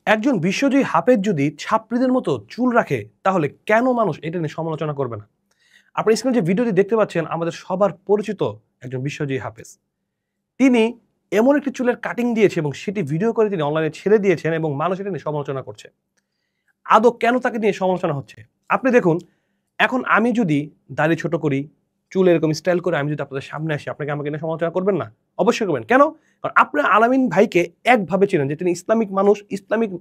একজন বিশ্বজয়ী হাফেজ যদি ছাত্রীদের মতো চুল রাখে তাহলে কেন মানুষ এটা নিয়ে সমালোচনা করবে না? আপনি স্ক্রিনে যে ভিডিওটি দেখতে পাচ্ছেন আমাদের সবার পরিচিত একজন বিশ্বজয়ী হাফেজ। তিনি এমন একটি চুলের কাটিং দিয়েছে এবং সেটি ভিডিও করে তিনি অনলাইনে ছেড়ে দিয়েছেন এবং মানুষ এটা নিয়ে সমালোচনা করছে। আদৌ কেন তাকে নিয়ে সমালোচনা হচ্ছে? আপনি দেখুন, এখন আমি যদি দাড়ি ছোট করি, চুল এরকম স্টাইল করে আমি যদি আপনাদের সামনে আসি, আপনাকে আমাকে নিয়ে সমালোচনা করবেন না? অবশ্যই করবেন। কেন? কারণ আপনি আলামিন ভাইকে একভাবে চেনেন যে তিনি ইসলামিক মানুষ, ইসলামিক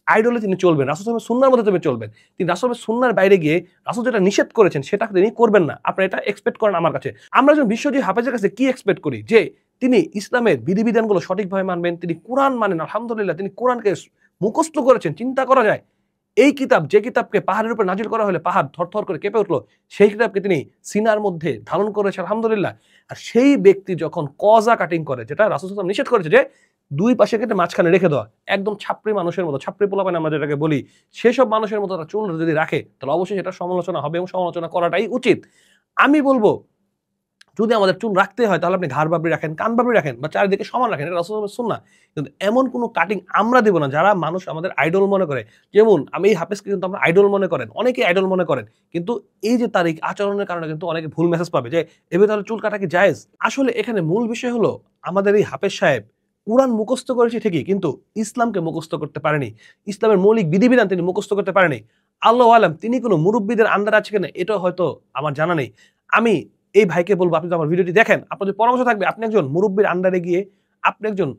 আইডলে তিনি চলবেন, রাসূল সাল্লাল্লাহু আলাইহি সুন্নাহর মধ্যে তিনি চলবেন। তিনি রাসূলের সুন্নাহর বাইরে গিয়ে রাসূল যেটা নিষেধ করেছেন সেটা তিনি করবেন না। আপনারা এটা এক্সপেক্ট করেন আমার কাছে। আমরা একজন বিশ্বজয়ী হাফেজের কাছে কি এক্সপেক্ট করি? যে তিনি ইসলামের বিধিবিধানগুলো সঠিকভাবে মানবেন, তিনি কোরআন মানেন, আলহামদুলিল্লাহ তিনি কোরআনকে মুখস্থ করেছেন। চিন্তা করা যায়, এই কিতাব, যে কিতাবকে পাহাড়ের উপর নাজিল করা হলে পাহাড় থরথর করে কেঁপে উঠলো, সেই কিতাবকে তিনি সিনার মধ্যে ধারণ করেছেন, আলহামদুলিল্লাহ। আর সেই ব্যক্তি যখন কজা কাটিং করে, যেটা রাসূল সাল্লাল্লাহু আলাইহি ওয়াসাল্লাম নিষেধ করেছে যে দুই পাশে কেটে মাঝখানে রেখে দেওয়া, একদম ছাপরি মানুষের মতো, ছাপরি পোলাপান আমরা যেটাকে বলি, সেসব মানুষের মতো তারা চুল যদি রাখে তাহলে অবশ্যই সেটা সমালোচনা হবে এবং সমালোচনা করাটাই উচিত। আমি বলবো, যদি আমাদের চুল রাখতে হয় তাহলে আপনি ঘাড় বাবরি রাখেন, কান বাবরি রাখেন, বা চারিদিকে সমান রাখেন, এটা রাসূলের সুন্নাহ। কিন্তু এমন কোনো কাটিং আমরা দেব না যারা মানুষ আমাদের আইডল মনে করে। যেমন আমি এই হাফেজকে কিন্তু আমরা আইডল মনে করেন, অনেকেই আইডল মনে করেন, কিন্তু এই যে তার আচরণের কারণে কিন্তু অনেকে ভুল মেসেজ পাবে যে এভাবে তাহলে চুল কাটা কি জায়েজ? আসলে এখানে মূল বিষয় হলো আমাদের এই হাফেজ সাহেব কুরআন মুখস্থ করেছে ঠিকই, কিন্তু ইসলামকে মুখস্থ করতে পারেনি। ইসলামের মৌলিক বিধিবিধান তিনি মুখস্থ করতে পারেনি। আল্লাহু আলাম তিনি কোনো মুরব্বীদের আন্ডারে আছে কিনা এটাও হয়তো আমার জানা নেই। আমি এই ভাইকে বলবো, আপনি যদি আমার ভিডিওটি দেখেন, আপনার যদি পরামর্শ থাকবে, আপনি একজন মুরব্বীর আন্ডারে গিয়ে আপনি একজন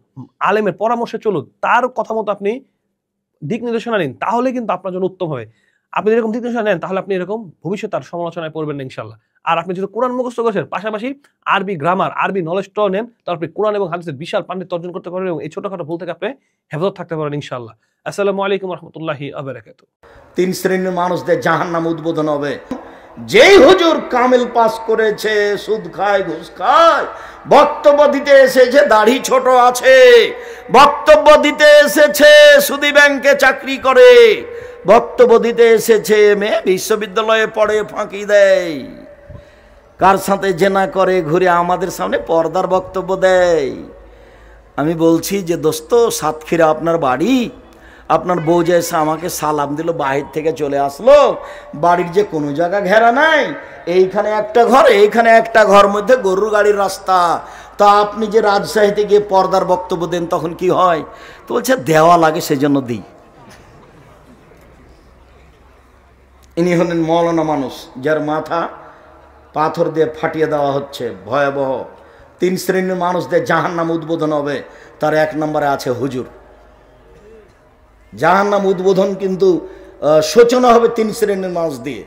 আলেমের পরামর্শে চলুন, তার কথা মতো আপনি দিক নির্দেশনা নিন, তাহলে কিন্তু আপনার জন্য উত্তম হবে। আপনি যেরকম দিক নির্দেশনা নেন তাহলে আপনি এরকম ভবিষ্যতে তার সমালোচনায় পড়বেন না ইনশাল্লাহ। আর আপনি যদি কোরআন মুখস্থ করেছেন, পাশাপাশি আরবি গ্রামার, আরবি নলেজটাও নেন, তারপর আপনি কোরআন এবং হাদিসের বিশাল পাণ্ডিত্য অর্জন করতে পারবেন এবং এই ছোটখাটো ভুল থেকে আপনি হেফাজত থাকতে পারেন ইনশাল্লাহ। আসসালামু আলাইকুম রহমতুল্লাহি ওয়া বারাকাতুহু। তিন শ্রেণীর মানুষদের জাহান্নাম উদ্বোধন হবে। যেই হুজুর কামিল পাস করেছে, সুদ খায়, ঘুষ খায়, বক্তব্য দিতে এসেছে দাড়ি ছোট আছে, বক্তব্য দিতে এসেছে সুদি ব্যাংকে চাকরি করে, বক্তব্য দিতে এসেছে মেয়ে বিশ্ববিদ্যালয়ে পড়ে ফাঁকি দেয়, কার সাথে জেনা করে ঘুরে আমাদের সামনে পর্দার বক্তব্য দেয়। আমি বলছি যে দোস্ত, সাতক্ষীরা আপনার বাড়ি, আপনার বউ যে এসে আমাকে সালাম দিল, বাহির থেকে চলে আসলো, বাড়ির যে কোনো জায়গা ঘেরা নাই, এইখানে একটা ঘর, এইখানে একটা ঘর, মধ্যে গরুর গাড়ির রাস্তা, তা আপনি যে রাজশাহীতে গিয়ে পর্দার বক্তব্য দেন তখন কি হয়? তো বলছে দেওয়া লাগে সেজন্য দিই। ইনি হলেন মৌলানা মানুষ, যার মাথা পাথর দিয়ে ফাটিয়ে দেওয়া হচ্ছে, ভয়াবহ। তিন শ্রেণীর মানুষদের জাহান্নাম উদ্বোধন হবে, তার এক নম্বরে আছে হুজুর। জাহান্নাম উদ্বোধন কিন্তু সূচনা হবে তিন শ্রেণীর মানুষ দিয়ে।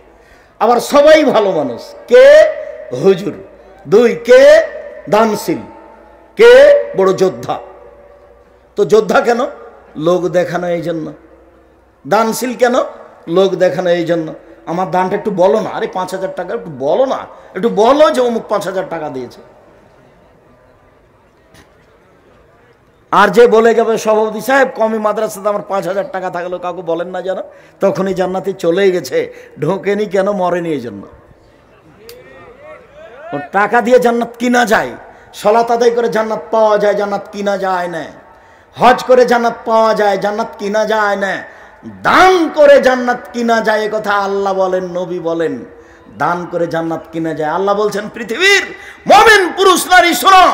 আবার সবাই ভালো মানুষ। কে? হুজুর। দুই, কে? দানশীল। কে? বড় যোদ্ধা। তো যোদ্ধা কেন? লোক দেখানো এই জন্য। দানশীল কেন? লোক দেখানো এই জন্য। আমার দানটা একটু বলো না, আরে 5,000 টাকা একটু বলো না, একটু বলো যে অমুক 5,000 টাকা দিয়েছে। আর যে বলে যাবে সভাপতি সাহেব কমি মাদ্রাসাতে আমার 5,000 টাকা থাকলো, কাউকে বলেন না যেন, তখনই জান্নাতে চলেই গেছে, ঢোকেনি কেন? মরেনি এই জন্য। ও টাকা দিয়ে জান্নাত কিনা যায়, সালাত আদায় করে জান্নাত পাওয়া যায়, জান্নাত কিনা যায় না। হজ করে জান্নাত পাওয়া যায়, জান্নাত কিনা যায় না। দান করে জান্নাত কিনা যায়, এ কথা আল্লাহ বলেন, নবী বলেন, দান করে জান্নাত কিনা যায়। আল্লাহ বলছেন, পৃথিবীর মুমিন পুরুষ নারী শোনো,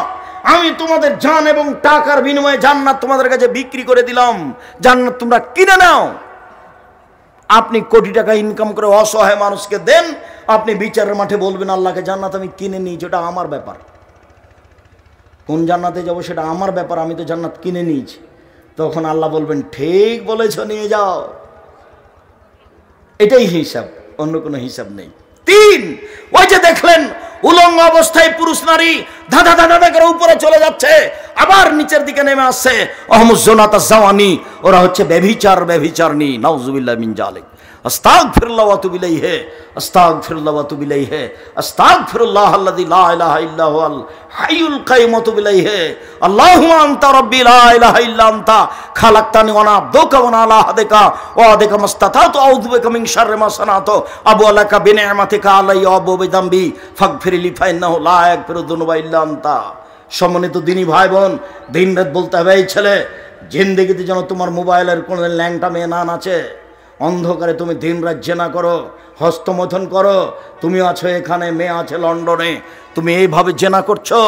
আমি তোমাদের জান এবং টাকার বিনিময়ে জান্নাত তোমাদের কাছে বিক্রি করে দিলাম, জান্নাত তোমরা কিনে নাও। আপনি কোটি টাকা ইনকাম করে অসহায় মানুষকে দেন, আপনি বিচারের মাঠে বলবেন আল্লাহকে জান্নাত আমি কিনে নিয়েছি, ওটা আমার ব্যাপার। কোন জান্নাতে যাব সেটা আমার ব্যাপার, আমি তো জান্নাত কিনে নিয়েছি। তখন আল্লাহ বলবেন ঠিক বলেছ, নিয়ে যাও। এটাই হিসাব, অন্য কোনো হিসাব নেই। তিন, ওই যে দেখলেন উলঙ্গ অবস্থায় পুরুষ নারী ধাঁধা ধাঁধা করে উপরে চলে যাচ্ছে, আবার নিচের দিকে নেমে আসছে, অহমুজ্জনাতা জাওয়ানি, ওরা হচ্ছে ব্যভিচারনী, নাউজুবিল্লাহ মিন জালিক। আস্তাগফিরুল্লাহ ওয়া আতুবু ইলাইহি, আস্তাগফিরুল্লাহ ওয়া আতুবু ইলাইহি, আস্তাগফিরুল্লাহ আল্লাযী লা ইলাহা ইল্লা হুয়াল হাইয়ুল কাইয়ুম ওয়া আতুবু ইলাইহি, আল্লাহুম্মা আনতা রাব্বি লা ইলাহা ইল্লা আনতা খালাকতানি ওয়া আনা আবদুকা ওয়া আনা আলা আহদিকা ওয়া আদিকা মাসতাতাতু আউযু বিকা মিন শাররি মা সানাতু আবু আলাকা বিনি'মাতিকা আলাইয়া ওয়া বিযামবি ফাগফিরলি ফাইন্নাহু লা ইয়াগফিরু যুনুবা ইল্লা আনতা। সম্মানিত দিনী ভাই বোন, দিন রাত বলতে হবে, এই ছেলে জিন্দেগিতে যেন তোমার মোবাইলের কোনো ল্যাংটা মেয়ে না নাচে, অন্ধকারে তুমি দিন রাত জেনা করো, হস্তমথন করো, তুমি আছো এখানে, মেয়ে আছে লন্ডনে, তুমি এইভাবে জেনা করছো।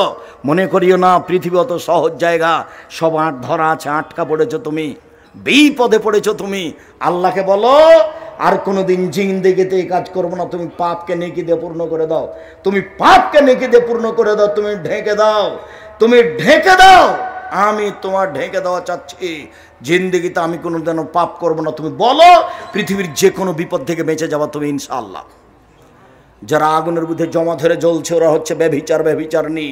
মনে করিও না পৃথিবী অত সহজ জায়গা, সব আট ধরা আছে, আটকা পড়েছো, তুমি বিপদে পড়েছো। তুমি আল্লাহকে বলো আর কোনোদিন জিন্দেগিতে এই কাজ করবো না, তুমি পাপকে নেকি দিয়ে পূর্ণ করে দাও, তুমি পাপকে নেকি দিয়ে পূর্ণ করে দাও, তুমি ঢেকে দাও, তুমি ঢেকে দাও। আমি তোমার ঢেকে দেওয়া চাচ্ছি, জিন্দেগিতে আমি কোনো যেন পাপ করবো না। তুমি বলো, পৃথিবীর যে কোনো বিপদ থেকে বেঁচে যাওয়া তুমি ইনশাআল্লাহ। যারা আগুনের মধ্যে জমা ধরে জ্বলছে ওরা হচ্ছে ব্যভিচারনি।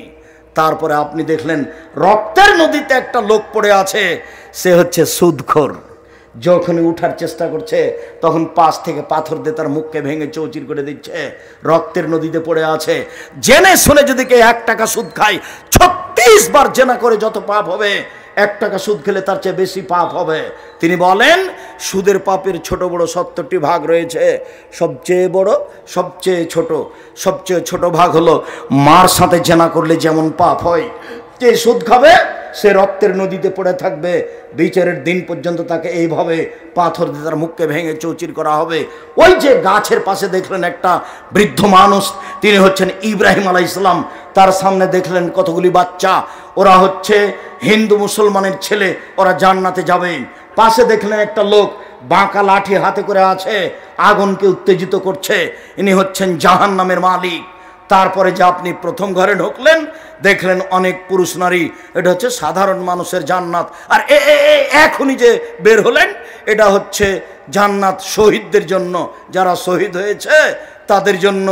তারপরে আপনি দেখলেন রক্তের নদীতে একটা লোক পড়ে আছে, সে হচ্ছে সুদখোর। যখনই উঠার চেষ্টা করছে তখন পাশ থেকে পাথর দিয়ে তার মুখকে ভেঙে চৌচির করে দিচ্ছে। রক্তের নদীতে পড়ে আছে। জেনে শুনে যদি কে 1 টাকা সুদ খায়, 36 বার জেনা করে যত পাপ হবে, 1 টাকা সুদ খেলে তার চেয়ে বেশি পাপ হবে। তিনি বলেন সুদের পাপের ছোট বড় 70টি ভাগ রয়েছে। সবচেয়ে বড়, সবচেয়ে ছোট ভাগ হলো মার সাথে জেনা করলে যেমন পাপ হয়। যে সুদ খাবে সে রক্তের নদীতে পড়ে থাকবে, বিচারের দিন পর্যন্ত তাকে এইভাবে পাথর দিয়ে তার মুখকে ভেঙে চৌচির করা হবে। ওই যে গাছের পাশে দেখলেন একটা বৃদ্ধ মানুষ, তিনি হচ্ছেন ইব্রাহিম আলাইহিস সালাম। তার সামনে দেখলেন কতগুলি বাচ্চা, ওরা হচ্ছে হিন্দু মুসলমানের ছেলে, ওরা জান্নাতে যাবে। পাশে দেখলেন একটা লোক বাঁকা লাঠি হাতে করে আছে, আগুনকে উত্তেজিত করছে, ইনি হচ্ছেন জাহান্নামের মালিক। তারপরে যে আপনি প্রথম ঘরে ঢুকলেন, দেখলেন অনেক পুরুষ নারী, এটা হচ্ছে সাধারণ মানুষের জান্নাত। আর এখনই যে বের হলেন, এটা হচ্ছে জান্নাত শহীদদের জন্য, যারা শহীদ হয়েছে তাদের জন্য।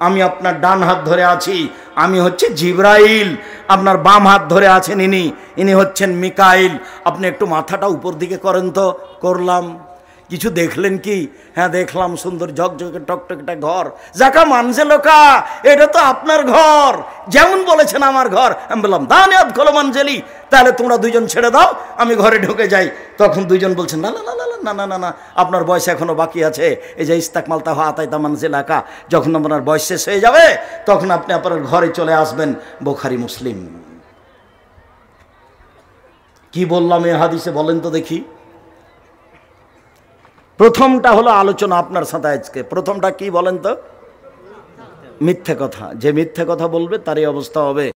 আমি আপনার ডান হাত ধরে আছি, আমি হচ্ছে জিবরাইল। আপনার বাম হাত ধরে আছেন ইনি হচ্ছেন মিকাইল। আপনি একটু মাথাটা উপর দিকে করেন তো। করলাম। কিছু দেখলেন কি? হ্যাঁ দেখলাম, সুন্দর ঝকঝকে টকটকে ঘর। যাকা মানছে লোকা, এটা তো আপনার ঘর, যেমন বলেছেন আমার ঘর। আমি বললাম দানিয়াত খোলো মানজেলি, তাহলে তোমরা দুইজন ছেড়ে দাও, আমি ঘরে ঢুকে যাই। তখন দুইজন বলছেন না না না না না না না না, আপনার বয়স এখনো বাকি আছে। এই যে ইস্তাকমাল তাহা আতাইতা মানজিল আকা, যখন আপনার বয়স শেষ হয়ে যাবে তখন আপনি আপনার ঘরে চলে আসবেন। বুখারী মুসলিম। কি বললাম এই হাদিসে বলেন তো দেখি? প্রথমটা হলো আলোচনা আপনার সাথে আজকে। প্রথমটা কি বলেন তো? মিথ্যে কথা। যে মিথ্যে কথা বলবে তারই অবস্থা হবে।